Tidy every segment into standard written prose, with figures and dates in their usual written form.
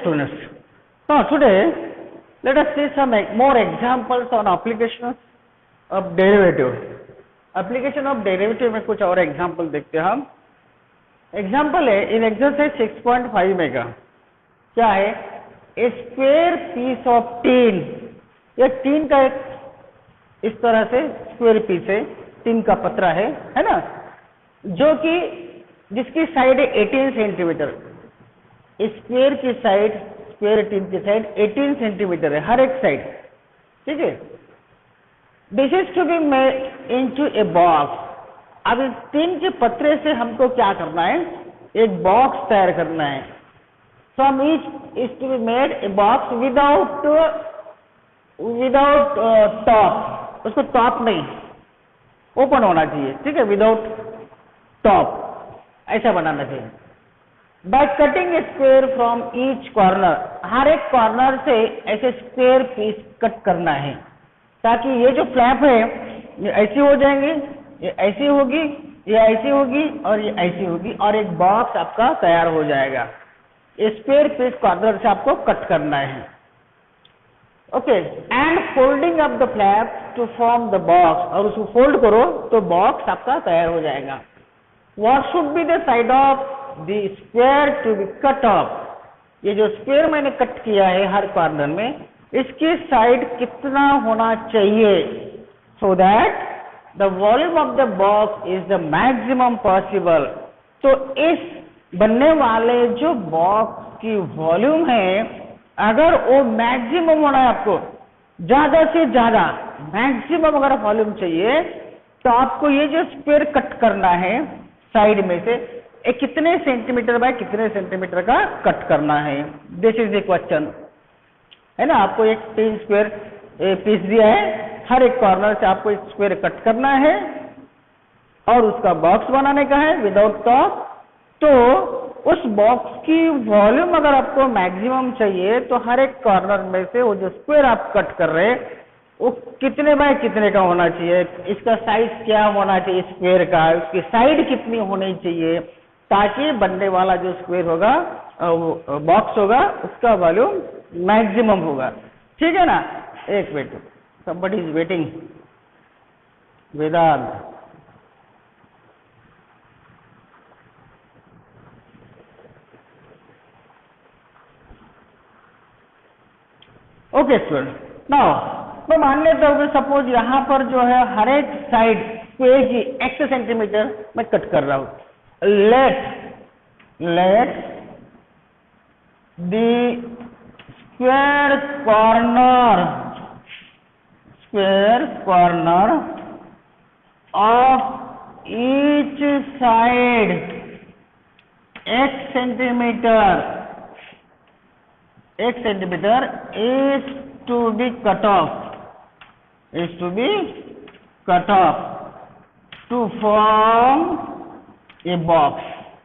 students. Now today let us see some more examples on applications of derivative. Application of derivative में कुछ और example देखते हैं हम. Example है in exercise 6.5 में का क्या है, a square piece of tin. ये टीन का एक इस तरह से स्क्वायर पीस है, टीन का पतरा है ना, जो कि जिसकी साइड है 18 सेंटीमीटर. स्क्वायर की साइड, स्क्वायर टीन की साइड 18 सेंटीमीटर है हर एक साइड. ठीक है. This is to be made into a box. अब इस टीन के पतरे से हमको क्या करना है, एक बॉक्स तैयार करना है. From each is to be made a box without top. उसको टॉप नहीं, ओपन होना चाहिए. ठीक है, विदाउट टॉप ऐसा बनाना चाहिए. By cutting a square from each corner. हर एक कॉर्नर से ऐसे स्क्वायर पीस कट करना है ताकि ये जो फ्लैप है ये ऐसी हो जाएंगे, ये ऐसी होगी, ये ऐसी होगी और ये ऐसी होगी और एक बॉक्स आपका तैयार हो जाएगा. स्क्वायर पीस कॉर्नर से आपको कट करना है. Okay. And folding up the flap to form the box. और उसको फोल्ड करो तो बॉक्स आपका तैयार हो जाएगा. What should be the side of the square to be cut off? ये जो स्क्वायर मैंने कट किया है हर कॉर्नर में, इसकी साइड कितना होना चाहिए, so that the volume of the box is the maximum possible. तो इस बनने वाले जो बॉक्स की वॉल्यूम है, अगर वो मैक्सिमम होना है, आपको ज्यादा से ज्यादा मैक्सिमम अगर वॉल्यूम चाहिए, तो आपको ये जो स्क्वायर कट करना है साइड में से एक कितने सेंटीमीटर बाय कितने सेंटीमीटर का कट करना है. दिस इज द क्वेश्चन है ना. आपको एक 3 स्क्वायर पीस दिया है, हर एक कॉर्नर से आपको एक स्क्वायर कट करना है और उसका बॉक्स बनाने का है विदाउट टॉप. तो उस बॉक्स की वॉल्यूम अगर आपको मैक्सिमम चाहिए तो हर एक कॉर्नर में से वो जो स्क्वायर आप कट कर रहे हैं वो कितने बाय कितने का होना चाहिए, इसका साइज क्या होना चाहिए स्क्वायर का, उसकी साइड कितनी होनी चाहिए, ताकि बनने वाला जो स्क्वायर होगा, बॉक्स होगा, उसका वॉल्यूम मैक्सिमम होगा. ठीक है ना. एक minute, somebody is waiting. Vedant. Okay student. Now तो मान लेते हो सपोज यहाँ पर जो है हर एक साइड स्क्वायर की x सेंटीमीटर मैं कट कर रहा हूँ. Let the square corner of each side x centimetre is to be cut off to form a box.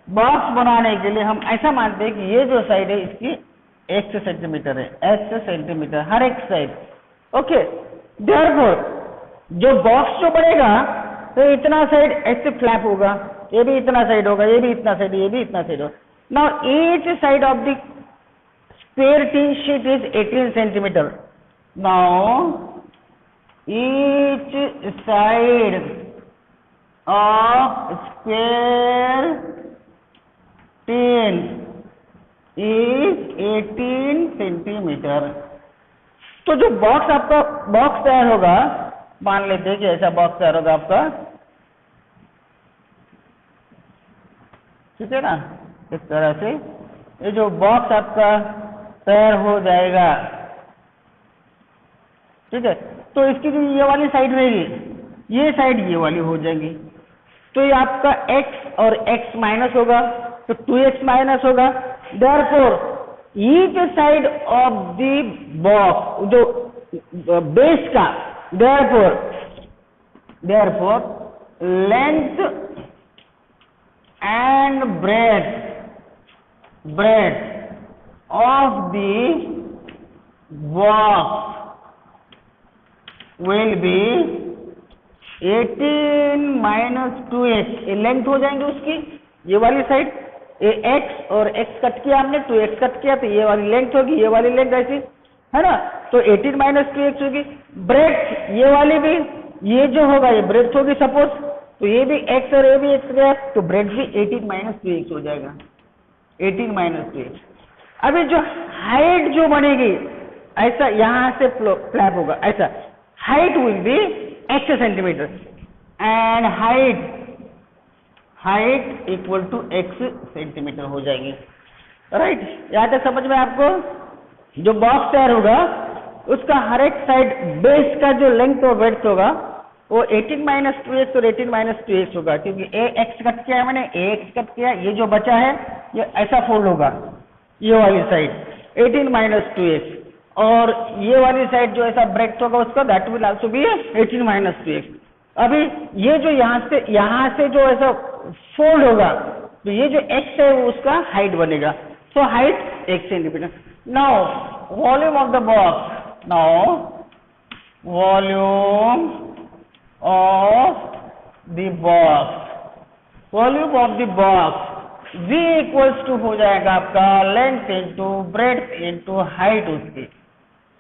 Box बनाने के लिए हम ऐसा मानते हैं कि ये जो साइड है इसकी x सेंटीमीटर है, x सेंटीमीटर हर एक साइड. ओके. देयरफॉर जो बॉक्स जो बनेगा तो इतना साइड ऐसे फ्लैप होगा, ये भी इतना साइड होगा, ये भी इतना साइड, ये भी इतना साइड होगा. Now each side of the square tin sheet is 18 centimeter. Now each side of square tin is 18 centimeter. तो जो बॉक्स आपका बॉक्स तैयार होगा, मान लेते हैं कि ऐसा बॉक्स तैयार होगा आपका. ठीक है ना. इस तरह से ये जो बॉक्स आपका तैयार हो जाएगा. ठीक है. तो इसकी जो ये वाली साइड रहेगी, ये साइड ये वाली हो जाएगी. तो ये आपका x और x माइनस होगा, तो 2x माइनस होगा. Therefore each side of the box जो बेस का, therefore length and breadth of the box will be 18 minus 2x. ये लेंथ हो जाएंगे उसकी, ये वाली साइड ये x और x कट किया हमने, 2x कट किया, तो ये वाली लेंथ होगी, ये वाली लेंथ ऐसी है ना, तो 18 माइनस 2x होगी। ब्रेड्थ ये वाली भी, ये जो होगा ये ब्रेड्थ होगी सपोज, तो ये भी x और ये भी x गया, तो ब्रेड्थ भी 18 माइनस 2x हो जाएगा, 18 माइनस 2x। अभी जो हाइट जो बनेगी ऐसा यहां से फ्लैप होगा ऐसा, height will be x centimetre and height equal to x centimetre हो जाएगी, राइट। यहाँ तक समझ में आपको? जो बॉक्स तैयार होगा उसका हर एक साइड बेस का जो लेंथ और ब्रेड्थ होगा वो 18 माइनस 2x और 18 माइनस 2x होगा, क्योंकि x कट किया है मैंने, ax कट किया, ये जो बचा है ये ऐसा फोल्ड होगा, ये वाली साइड 18 माइनस 2x, और ये वाली साइड जो ऐसा ब्रेड्थ होगा उसका that will also be 18 minus 2x। अभी ये जो यहाँ से जो ऐसा फोल्ड होगा, तो ये जो x है वो उसका हाइट बनेगा, so height x centimetre. Now volume of the box, now volume of the box V equals to हो जाएगा आपका length into breadth into height उसकी,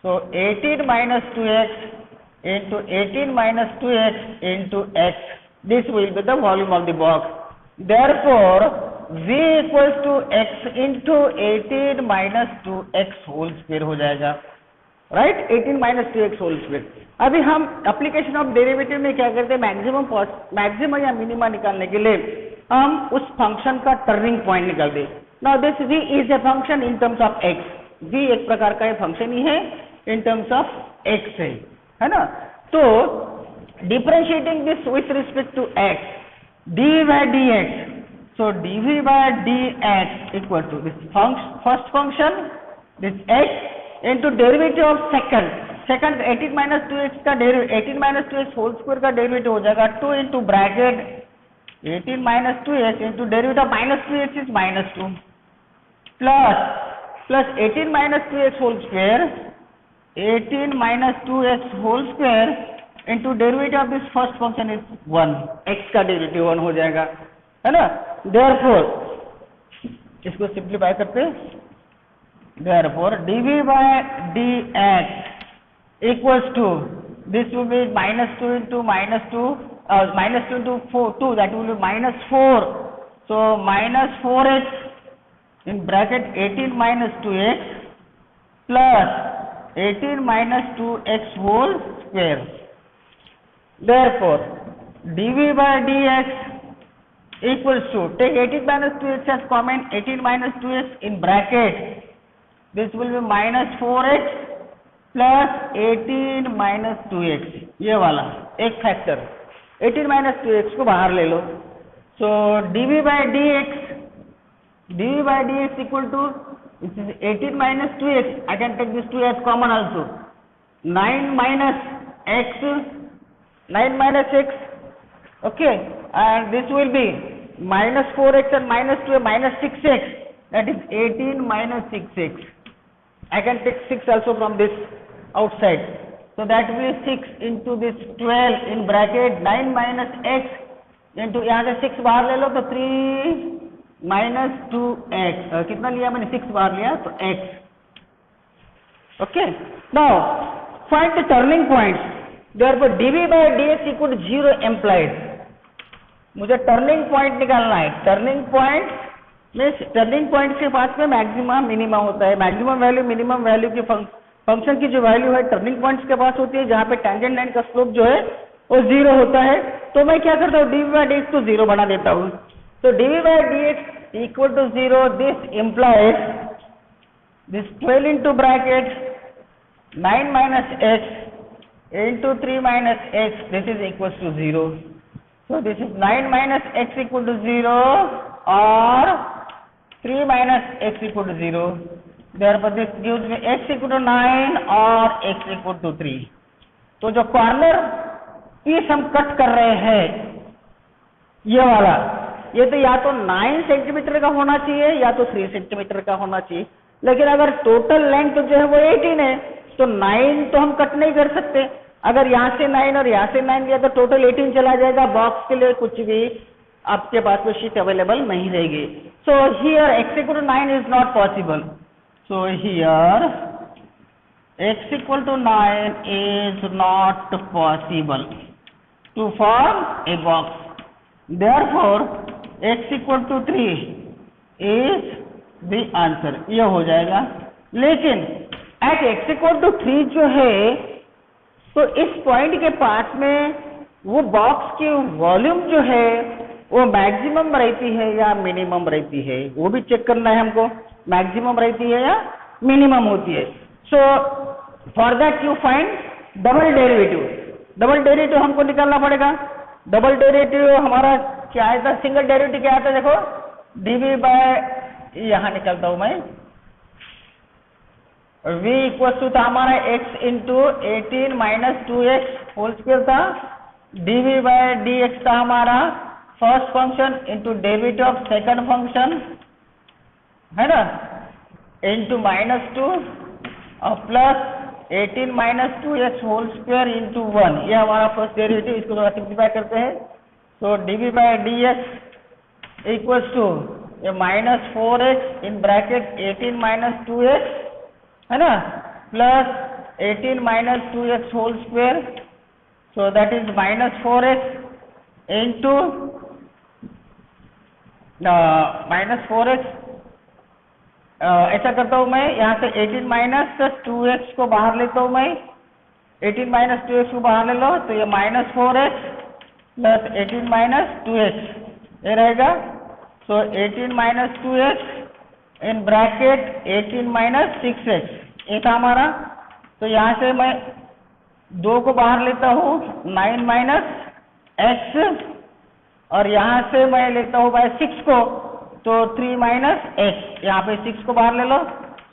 so 18 minus 2x into 18 minus 2x into x, this will be the volume of the box. Therefore v equals to x into 18 minus 2x whole square हो जाएगा, right, 18 minus 2x whole square. अभी हम application of derivative में क्या करते हैं, maximum या minima निकालने के लिए हम उस फंक्शन का टर्निंग पॉइंट निकालते हैं। Now this v is a function in terms of x, v एक प्रकार का फंक्शन ही है इन टर्म्स ऑफ x है ना। तो differentiating this with respect to x, dv by dx, so dv by dx equal to this first function this x into derivative of second 18 minus 2x का derivative, 18 minus 2x whole square का derivative हो जाएगा 2 into bracket 18 minus 2x into derivative of minus 2x is minus 2 plus 18 minus 2x whole square, 18 minus 2x whole square into derivative of this first function is 1, x का derivative 1 हो जाएगा, है ना। Therefore इसको simplify करते, therefore dv by dx equals to this will be minus 2 into minus 2 into 2, that will be minus 4, so minus 4x in bracket 18 minus 2x plus 18 minus 2x whole square. Therefore dv by dx equals to, take 18 minus 2x as common, 18 minus 2x in bracket, this will be minus 4x plus 18 minus 2x, ये वाला एक factor 18 minus 2x को बाहर ले लो, so dv by dx equal to, this is 18 minus 2x, I can take this 2 as common also, 9 minus x, okay, and this will be minus 4x and minus 2 minus 6x, that is 18 minus 6x. I can take 6 also from this outside, so that will be 6 into this 12 in bracket 9 minus x into, यहाँ से 6 बाहर ले लो तो 3 minus 2x, कितना लिया मैंने, 6 बार लिया तो x, okay. Now find the turning points, therefore dv by dx equal to 0 implied, मुझे टर्निंग पॉइंट निकालना है। टर्निंग पॉइंट के पास में मैक्सिमम मिनिमम होता है, मैक्सिमम वैल्यू मिनिमम वैल्यू के फंक्शन की जो वैल्यू है टर्निंग पॉइंट्स के पास होती है, जहाँ पे टेंजेंट लाइन का स्लोप जो है वो 0 होता है। तो मैं क्या करता हूँ, dv by dx को 0 बना देता हूँ। So dv by dx equal to 0, this implies this 12 into bracket 9 minus x into 3 minus x, this is equals to 0. So this is 9 minus x equal to 0 or 3 minus x equal to 0. Therefore this gives me x equal to 9 or x equal to 3. तो जो corner piece हम cut कर रहे हैं ये वाला, ये तो या तो 9 सेंटीमीटर का होना चाहिए या तो 3 सेंटीमीटर का होना चाहिए, लेकिन अगर टोटल लेंथ जो है वो 18 है तो 9 तो हम कट नहीं कर सकते। अगर यहाँ से 9 और यहाँ से 9 लिया तो टोटल 18 चला जाएगा, बॉक्स के लिए कुछ भी आपके पास में शीट अवेलेबल नहीं रहेगी। So here x equal to 9 is not possible. So here x equal to 9 is not possible to form a box. Therefore x equal to 3 is the answer. ये हो जाएगा. लेकिन at x equal to 3 जो है, तो इस point के पास में वो बॉक्स की वॉल्यूम जो है वो मैक्सिमम रहती है या मिनिमम रहती है, वो भी चेक करना है हमको. मैक्सिमम रहती है या मिनिमम होती है. So for that you find double derivative. Double derivative हमको निकालना पड़ेगा. डबल डेरिवेटिव हमारा क्या आया था? सिंगल डेरिवेटिव क्या आता है? देखो डीवी बाय, यहां निकलता हूं मैं, v इक्वल टू था हमारा x into 18 minus 2x whole square था. dv बाय dx था हमारा first function into derivative of second function, है ना, इंटू -2 और plus 18 minus 2x whole square into 1. ये हमारा फर्स्ट डेरिवेटिव. इसको थोड़ा सिंप्लीफाई करते हैं. तो dv by dx equals to ये -4x in bracket 18 minus 2x, है ना, plus 18 minus 2x whole square. So that is -4x into -4x. ऐसा करता हूं मैं, यहाँ से 18 माइनस 2x को बाहर लेता हूं मैं. 18 माइनस 2x को बाहर ले लो तो ये -4x प्लस 18 माइनस 2x ये रहेगा. सो 18 माइनस 2x इन ब्रैकेट 18 माइनस 6x ये था हमारा. तो यहाँ से मैं 2 को बाहर लेता हूँ, 9 माइनस x, और यहाँ से मैं लेता हूँ बाय 6 को, तो 3 माइनस x. यहाँ पे 6 को बाहर ले लो.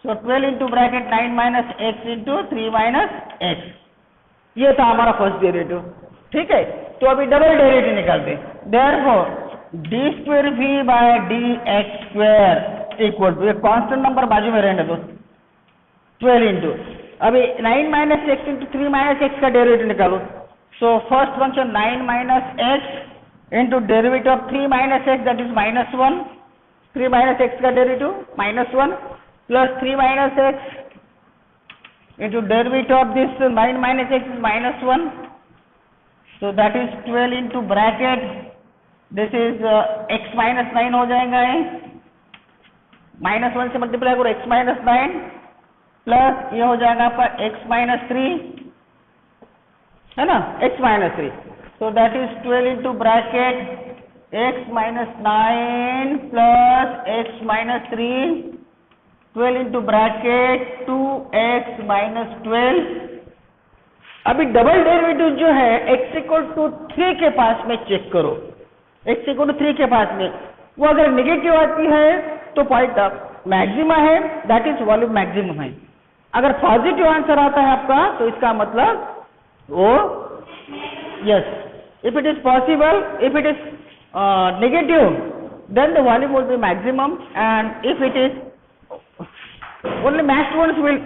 सो 12 into bracket 9 minus x into 3 minus x. ये था हमारा फर्स्ट डेरिवेटिव. ठीक है. तो अभी डबल डेरिवेटिव निकालते हैं. Therefore D square v by D x square equal to, एक कांस्टेंट नंबर बाजू में रहने दो, 12 इंटू, अभी 9 minus X into 3 minus X का डेरिवेटिव निकालो. So first function 9 minus X into derivative of 3 minus X that is -1. 3 minus X का derivative -1 plus 3 minus X into derivative of this 9 minus X is -1. So that is 12 into bracket this is x minus 9 हो जाएगा. -1 से multiply करो x minus 9 plus ये हो जाएगा आपका x minus 3, है ना, x minus 3. So that is 12 into bracket x minus 9 plus x minus 3, 12 into bracket 2x minus 12. अभी डबल डेरिवेटिव जो है x इक्वल टू 3 के पास में चेक करो. x इक्वल टू 3 के पास में वो अगर निगेटिव आती है तो पॉइंट मैक्सिमा है, दैट इज वॉल्यूम मैक्सिमम है. अगर पॉजिटिव आंसर आता है आपका तो इसका मतलब वो yes. If it is possible, if it is negative, then the volume will be maximum, and if it is only matched ones will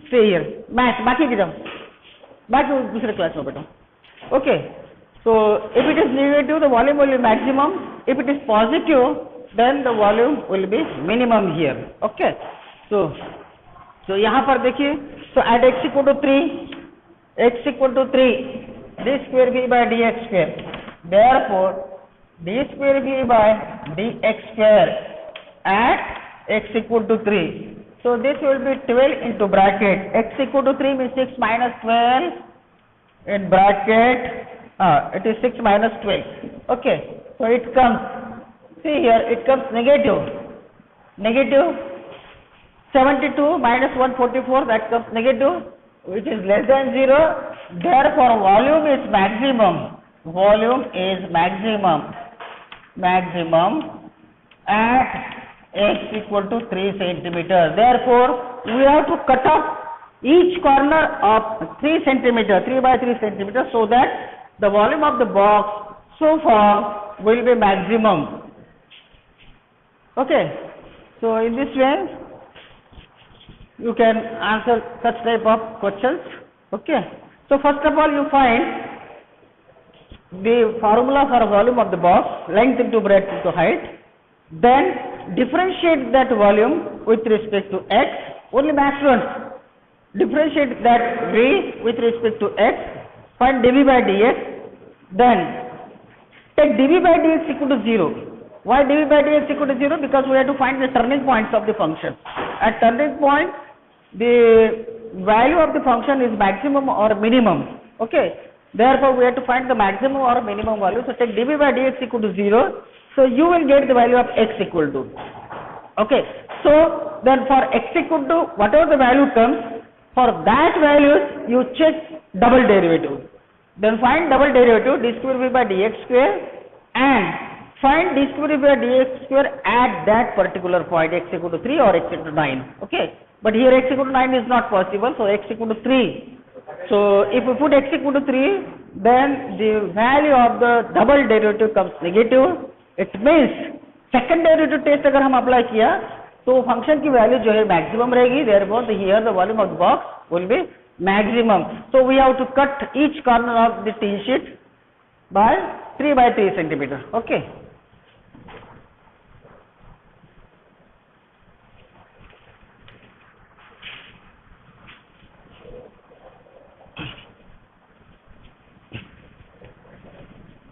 stay here. Match बाकी की जाओ, बाकी दूसरे क्लास में बेटा. Okay, so if it is negative the volume will be maximum, if it is positive then the volume will be minimum here. Okay, so यहाँ पर देखिए, so at x equal to 3, x equal to 3 d square v by dx square, therefore d square v by dx square at x equal to 3. So this will be 12 into bracket x equal to 3 means 6 minus 12 in bracket, it is 6 minus 12. Okay, so it comes, see here it comes negative 72 minus 144, that comes negative, which is less than 0. Therefore volume is maximum, volume is maximum at x equal to 3 centimeter. Therefore we have to cut off each corner of 3 centimeter, 3 by 3 centimeter, so that the volume of the box so far will be maximum. Okay, so in this way you can answer such type of questions. Okay, so first of all you find the formula for volume of the box, length into breadth into height, then differentiate that volume with respect to x, only mass ones. Differentiate that V with respect to x, find dV by dx, then take dV by dx equal to 0. Why dV by dx equal to 0? Because we have to find the turning points of the function. At turning point, the value of the function is maximum or minimum. Okay. Therefore, we have to find the maximum or minimum value. So, take dV by dx equal to 0. So, you will get the value of x equal to. Okay. So, then for x equal to whatever the value comes, for that values you check double derivative. Then find double derivative d square v by dx square and find d square v by dx square at that particular point x equal to 3 or x equal to 9. Okay. But here x equal to 9 is not possible. So, x equal to 3. So, if we put x equal to 3, then the value of the double derivative comes negative. It means second derivative test अगर हम apply किया तो function की value जो है maximum रहेगी, therefore here the volume of the box will be maximum. So we have to cut each corner of the tin sheet by 3 by 3 centimeter. Okay.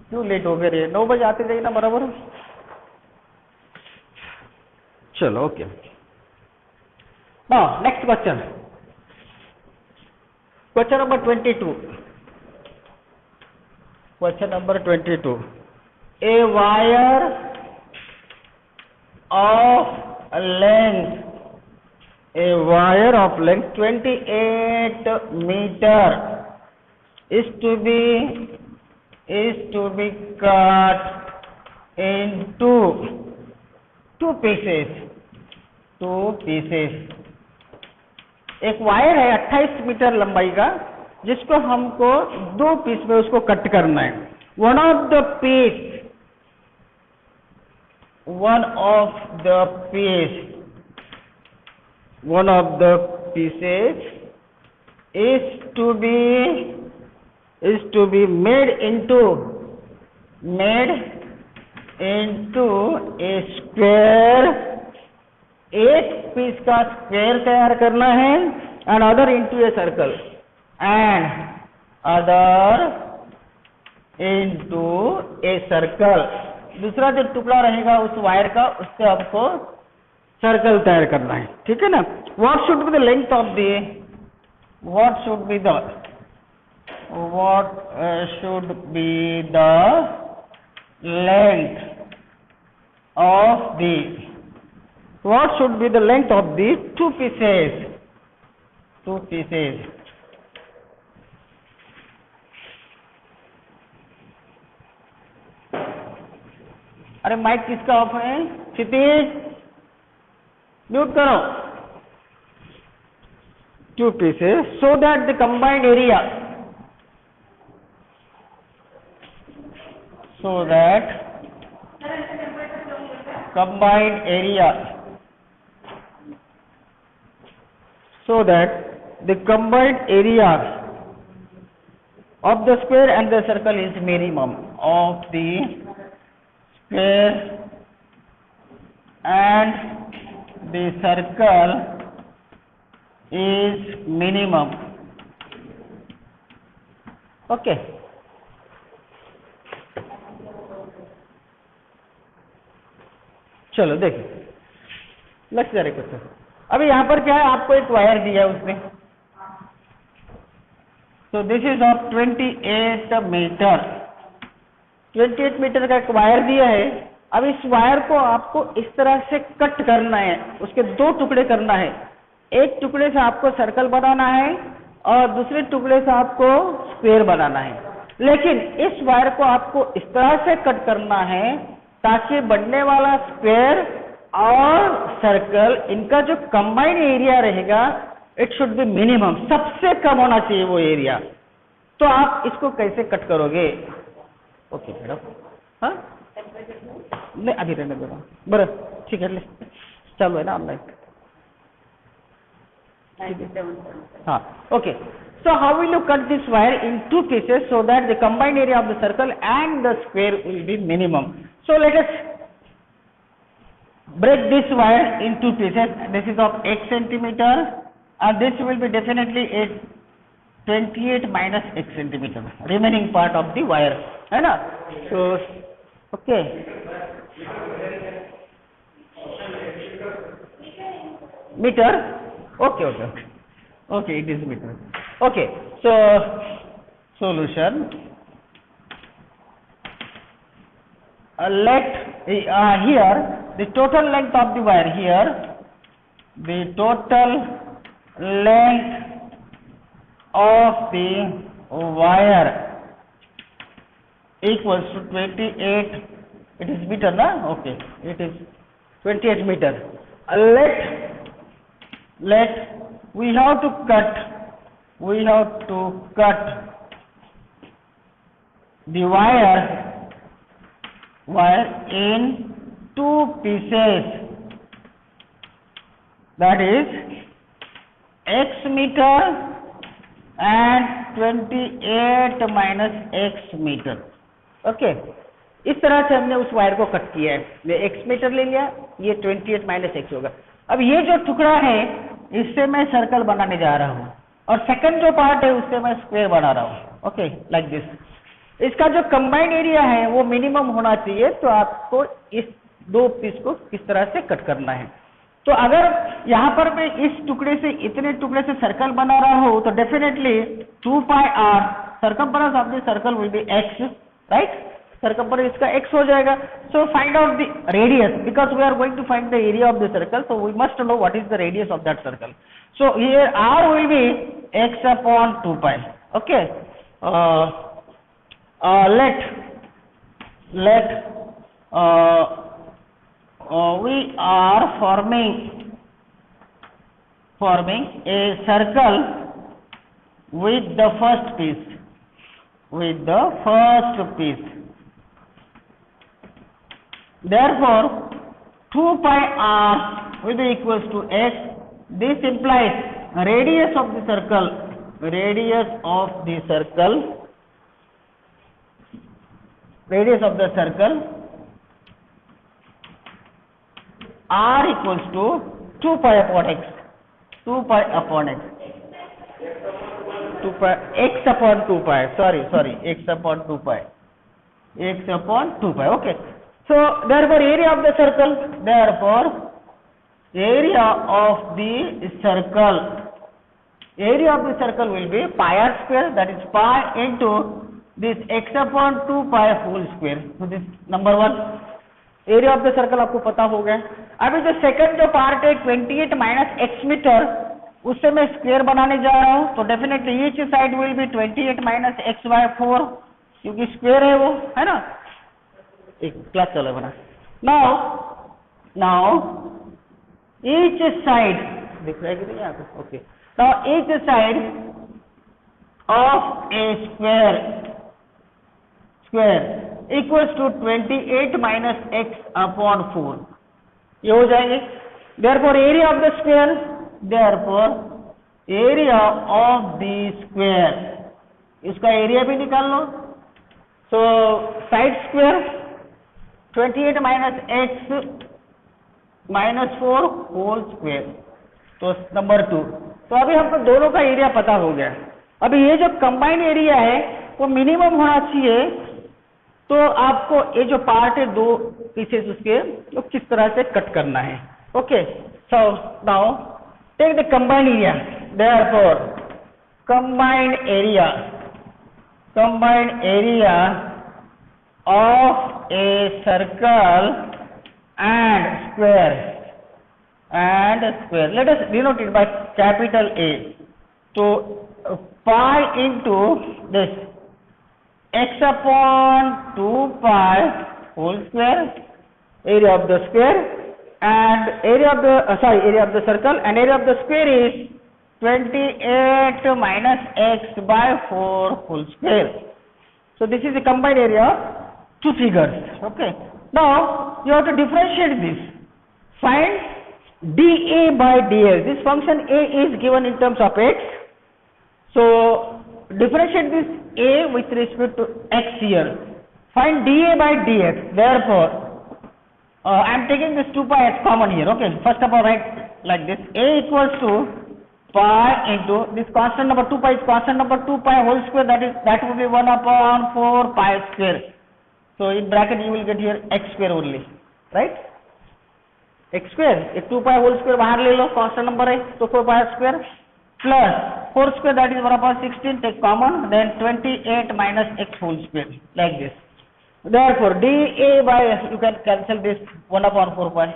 क्यों late हो गए रे? 9 बजे आते जाइए ना बराबर. चलो okay. Now next question. Question number 22. Question number 22. A wire of length 28 meter is to be cut into two pieces. एक वायर है 28 मीटर लंबाई का जिसको हमको दो पीस में उसको कट करना है. One of the pieces is to be made into a square. एक पीस का स्क्वायर तैयार करना है and other into a circle दूसरा जो टुकड़ा रहेगा उस वायर का उससे आपको सर्कल तैयार करना है. ठीक है ना. What should be the length of the two pieces. अरे माइक किसका ऑफ है? क्षितिज म्यूट करो. Two pieces so that the combined area of the square and the circle is minimum of the square and the circle is minimum. Okay. चलो देखिए next जरा question. अभी यहाँ पर क्या है, आपको एक वायर दिया है उसने. तो this is of 28 metre. 28 metre का एक वायर दिया है. अब इस वायर को आपको इस तरह से कट करना है, उसके दो टुकड़े करना है. एक टुकड़े से आपको सर्कल बनाना है और दूसरे टुकड़े से आपको स्क्वायर बनाना है. लेकिन इस वायर को आपको इस तरह से कट करना है ताकि बनने वाला स्क्वायर और सर्कल इनका जो कंबाइंड एरिया रहेगा इट शुड बी मिनिमम, सबसे कम होना चाहिए वो एरिया. तो आप इसको कैसे कट करोगे? Okay madam. हाँ नहीं अभी रहने दो. बरं ठीक है चालू है ना ऑनलाइन. हाँ okay. So how will you cut this wire in two pieces so that the combined area of the circle and the square will be minimum? So let us break this wire into pieces. This is of x centimeter, and this will be definitely a 28 minus x centimeter, remaining part of the wire, है ना? So okay, meter. Okay, it is meter. Okay, so solution. Let here the total length of the wire here, the total length of the wire equals to 28. It is meter, na? Okay, it is 28 meter. Let we have to cut the wire in two pieces, that is x meter and 28 minus x meter. Okay, इस तरह से हमने उस wire को cut किया है. ये x metre ले लिया, ये 28 माइनस x होगा. अब ये जो टुकड़ा है इससे मैं सर्कल बनाने जा रहा हूँ, और सेकंड जो पार्ट है उससे मैं स्क्वायर बना रहा हूँ. Okay, like this. इसका जो कंबाइंड एरिया है वो मिनिमम होना चाहिए, तो आपको इस दो पीस को किस तरह से कट करना है. तो अगर यहाँ पर मैं इस टुकड़े से इतने टुकड़े से सर्कल बना रहा हूँ तो definitely 2 pi r circumference of the circle will be x, right? Circumference इसका x हो जाएगा. So find out the radius, because we are going to find the area of the circle, so we must know what is the radius of that circle. So here r will be x upon 2 pi. Okay, let we are forming a circle with the first piece, therefore 2 pi r will be equals to x. This implies radius of the circle r equals to 2 pi upon x, 2 pi upon x, 2 pi x upon 2 pi, sorry, x upon 2 pi, okay. So therefore area of the circle will be pi r square, that is pi into this x upon 2 pi whole square. So this number one, area of the circle आपको पता हो गया. अभी जो second जो part है 28 minus x metre, उससे मैं स्क्वायर बनाने जा रहा हूँ. तो definitely each side will be 28 minus x by 4, क्योंकि स्क्वायर है वो, है ना? एक क्लास चलो बना. नाउ ईच साइड दिख रहा है कि नहीं आपको? Okay, now each side of A square equals to 28 minus x upon 4. ये हो जाएंगे. Therefore area of the square, इसका एरिया भी निकाल लो. So side square 28 minus x minus 4 whole square. तो नंबर 2. तो अभी हमको दोनों का एरिया पता हो गया. अभी ये जो कंबाइंड एरिया है वो मिनिमम होना चाहिए. तो आपको ये जो पार्ट है दो पीसेस उसके, तो किस तरह से कट करना है. Okay, so now take the combined area. Therefore combined area of a circle and square, let us denote it by capital A. तो pi into this x upon 2 pi whole square, area of the square, and area of the circle, and area of the square is 28 minus x by 4 whole square. So this is the combined area of two figures. Okay, now you have to differentiate this. Find dA by dx. This function a is given in terms of x, so differentiate this a with respect to x here. Find dA by dx. Therefore I am taking this 2 pi as common here. Okay, first of all, write like this: a equals to pi into this constant number 2 pi is constant number 2 pi whole square, that will be 1 upon 4 pi square. So in bracket you will get here x square only, right? X square, एक 2 pi whole square बाहर ले लो, constant number है तो 4 pi square plus 4 square, that is 1 upon 16, take common, then 28 minus x whole square, like this. Therefore dA by, you can cancel this 1 upon 4 pi,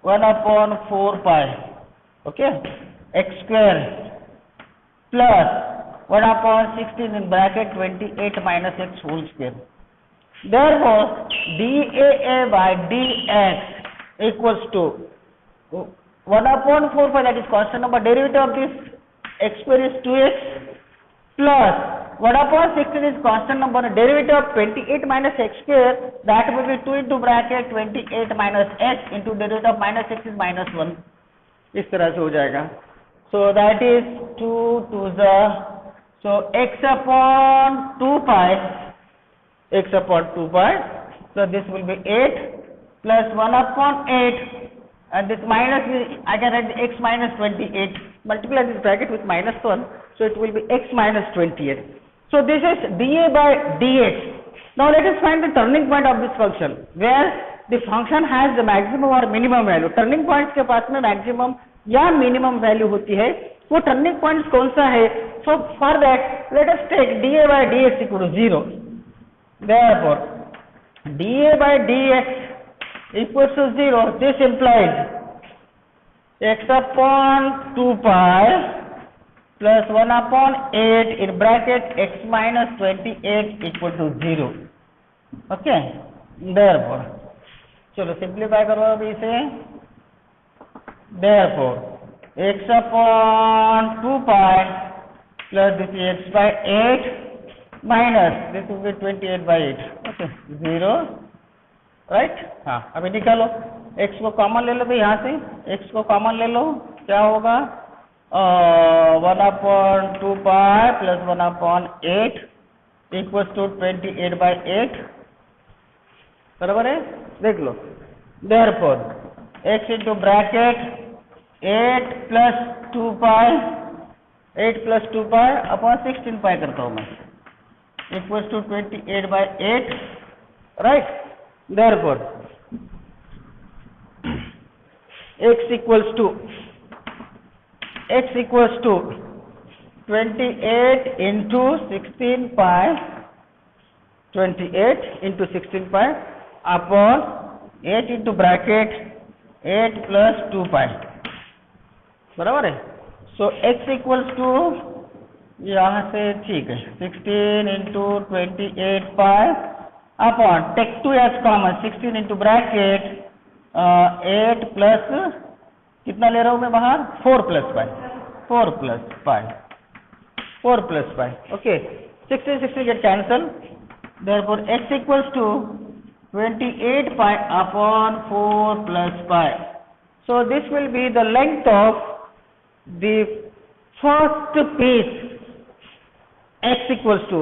1 upon 4 pi, okay, x square plus 1 upon 16 in bracket 28 minus x whole square. Therefore dA by dx equals to 1 upon 4 pi, that is constant number, derivative of this x square is 2x plus 1 upon 16 is constant number, derivative of 28 minus x square, that will be 2 into bracket 28 minus x into derivative of minus x is minus 1. इस तरह से हो जाएगा. So that is 2 to the, so x upon 2 pi, so this will be 8 plus 1 upon 8, and this minus, I can write x minus 28, multiply this bracket with minus 1, so it will be x minus 28. So this is dA by dx. Now let us find the turning point of this function, where the function has the maximum or minimum value. Turning points के पास में maximum या minimum value होती है, वो turning points कौन सा है? So for that let us take dA by dx equal to 0. Therefore dA by dx equals to 0. This implies x upon 2 pi plus 1 upon 8 in bracket x minus 28 equal to 0. Okay, therefore चलो simplify करो अभी इसे. Therefore x upon 2 pi plus this is x by 8 minus this will be 28 by 8. Okay, 0, right? हाँ, अभी निकालो, x को common ले लो भाई, यहाँ से x को कॉमन ले लो, क्या होगा? 1 upon 2 pi plus 1 upon 8 equals to 28 by 8. बराबर है, देख लो. Therefore x into bracket 8 plus 2 pi, 8 plus 2 pi upon 16 pi करता हूँ मैं, equals to 28 by 8, right? Therefore x equals to 28 into 16 pi, 28 into 16 pi upon 8 into bracket 8 plus 2 pi, बराबर है. So x equals to, यहाँ से ठीक है, 16 into 28 pi upon, take 2 as common, 16 into bracket 8 plus कितना ले रहा हूँ मैं बाहर? 4 plus pi, 4 plus pi, 4 plus pi. Okay, 16 get cancelled. Therefore x equals to 28 pi upon 4 plus pi. So this will be the length of the first piece, x equals to,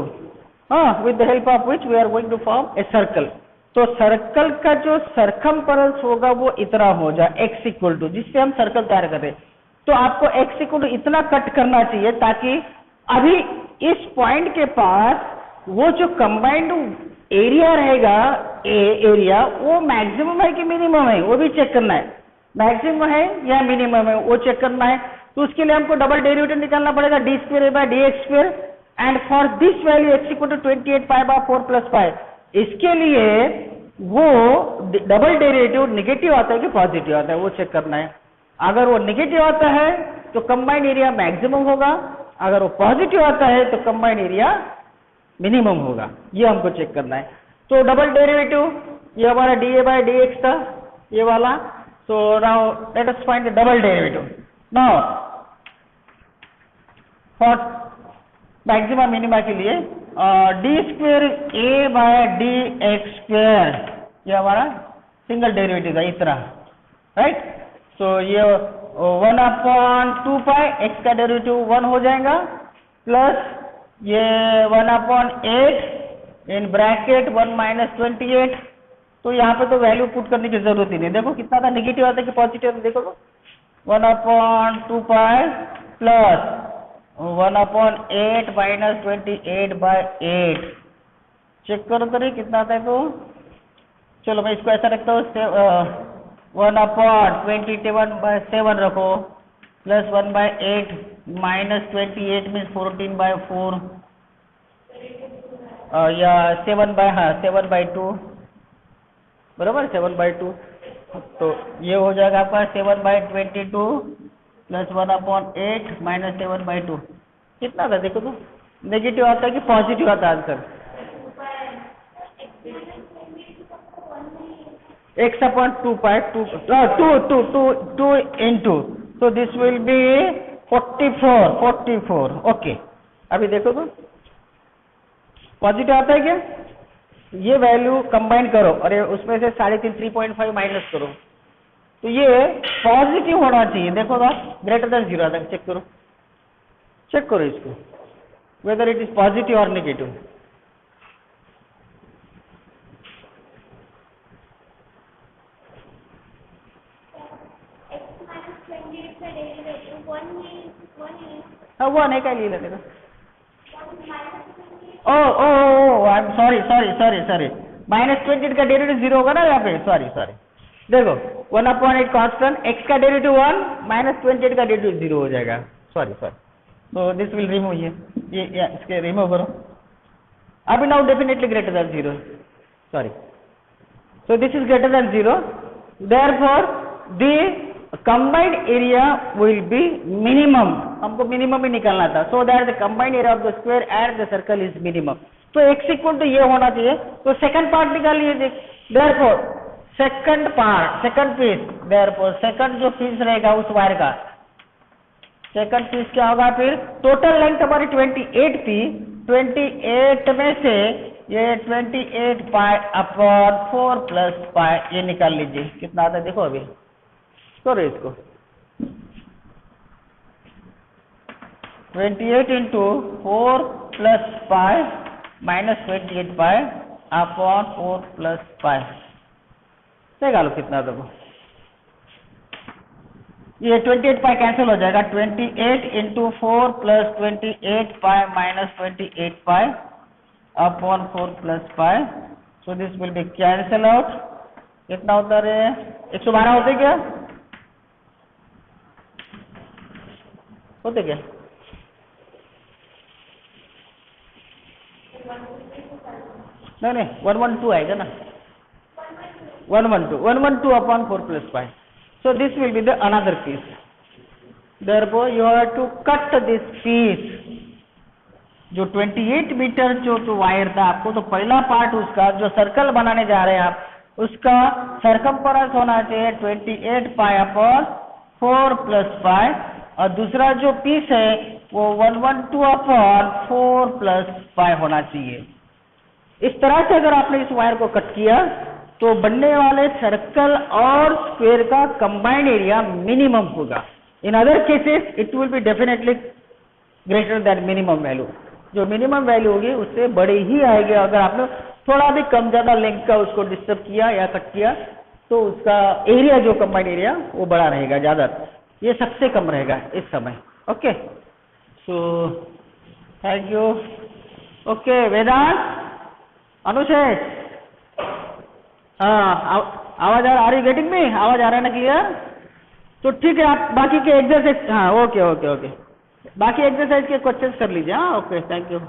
with the help of which we are going to form a circle. तो circle का जो circumference होगा वो इतना हो जाए x equal to, जिससे हम सर्कल तैयार करें. तो आपको x इक्वल टू इतना कट करना चाहिए ताकि अभी इस पॉइंट के पास वो जो कंबाइंड एरिया रहेगा, एरिया, वो मैक्सिमम है कि मिनिमम है, वो भी चेक करना है. मैक्सिमम है या मिनिमम है वो चेक करना है. तो उसके लिए हमको डबल डेरिवेटिव निकालना पड़ेगा, d square by D x square, and for this value x equal to 28 pi by 4 plus pi. इसके लिए वो डबल डेरिवेटिव नेगेटिव आता है कि पॉजिटिव आता है वो चेक करना है. अगर वो नेगेटिव आता है तो कंबाइंड एरिया मैक्सिमम होगा, अगर वो पॉजिटिव आता है तो कंबाइंड एरिया मिनिमम होगा. ये हमको चेक करना है. तो डबल डेरिवेटिव ये हमारा dA बाय dx था, ये वाला. So now let us find the double derivative. Now for maxima minima के लिए डी स्क्वेयर ए बाय डी एक्स स्क्वेयर, ये हमारा सिंगल डेरिवेटिव है इतना, राइट. सो ये 1 अपॉन 2 पाई, एक्स का डेरिवेटिव 1 हो जाएगा, प्लस ये 1 अपॉन 8 इन ब्रैकेट 1 माइनस 28 तो यहाँ पे तो वैल्यू पुट करने की जरूरत ही नहीं। देखो कितना था, नेगेटिव आता है कि पॉजिटिव आता है, देखो तो 1/2 प्लस 1/8 माइनस 28/8। चेक करो तो नहीं कितना आता है। तो चलो मैं इसको ऐसा रखता हूँ, 1/27/7 रखो प्लस 1/8 माइनस 28 मीन्स 14/4 या 7/2 बराबर 7/2। तो ये हो जाएगा आपका 7/22 प्लस 1/8 माइनस 7/2 कितना था देखो तो, नेगेटिव आता है कि पॉजिटिव आता है answer? x/2 into, so this will be 44। Okay, अभी देखो तो पॉजिटिव आता है क्या? ये वैल्यू कंबाइन करो और ये उसमें से 3.5 3.5 माइनस करो, तो ये पॉजिटिव होना चाहिए। देखो ना, ग्रेटर देन 0 आता है। चेक करो इसको, वेदर इट इज पॉजिटिव और नेगेटिव। हाँ वो नहीं, क्या ले लेगा। ओ आई एम सॉरी, -28 का डेरिवेटिव 0 होगा ना यहाँ पे। सॉरी देखो 1/8 कांस्टेंट, x का डेरिवेटिव 1, -28 का डेरिवेटिव 0 हो जाएगा। सॉरी तो दिस विल रिमूव, ये इसके रिमूव करो। अभी now definitely greater than 0, sorry, so this is greater than 0, therefore the combined area will be minimum। हमको मिनिमम ही निकालना था, so that the combined area of the square and the circle is minimum। तो x equal तो ये होना चाहिए, तो second part निकाल लीजिए। therefore second part, second piece, therefore second जो पीस रहेगा उस वायर का सेकंड पीस क्या होगा? फिर टोटल लेंथ हमारी 28 थी, 28 में से ये 28 π/4 प्लस पाई ये निकाल लीजिए, कितना आता है देखो। अभी करो इसको, 28 into 4 plus pi minus 28 π/4 plus pi, निकालो कितना देखो। ये 28 पाई कैंसिल हो जाएगा, 28 into 4 plus 28 pi minus 28 π/4 plus pi, so this will be cancel out. कितना होता है? 112 होते क्या? होते क्या? नहीं 112 आएगा ना, 112/4 plus pi। So this will be the another piece। Therefore you have to cut this piece। जो 28 मीटर जो तो वायर था आपको, तो पहला पार्ट उसका जो सर्कल बनाने जा रहे हैं आप, उसका सरकमफेरेंस होना चाहिए 28 π/4 प्लस पाई, और दूसरा जो पीस है वो 112/4 प्लस पाई होना चाहिए। इस तरह से अगर आपने इस वायर को कट किया तो बनने वाले सर्कल और स्क्वायर का कंबाइंड एरिया मिनिमम होगा। In other cases it will be definitely greater than minimum value. जो मिनिमम वैल्यू होगी उससे बड़ी ही आएगी। अगर आपने थोड़ा भी कम ज्यादा लेंथ का उसको डिस्टर्ब किया या कट किया तो उसका एरिया जो कंबाइंड एरिया वो बड़ा रहेगा, ज्यादा, ये सबसे कम रहेगा इस समय। Okay, so thank you. Okay Vedant, Anushesh, हाँ आवाज आ रही, गेटिंग में आवाज आ रहा है ना क्लियर? तो ठीक है, आप बाकी के एक्सरसाइज, हाँ ओके, बाकी एक्सरसाइज के क्वेश्चंस कर लीजिए। हाँ ओके, थैंक यू।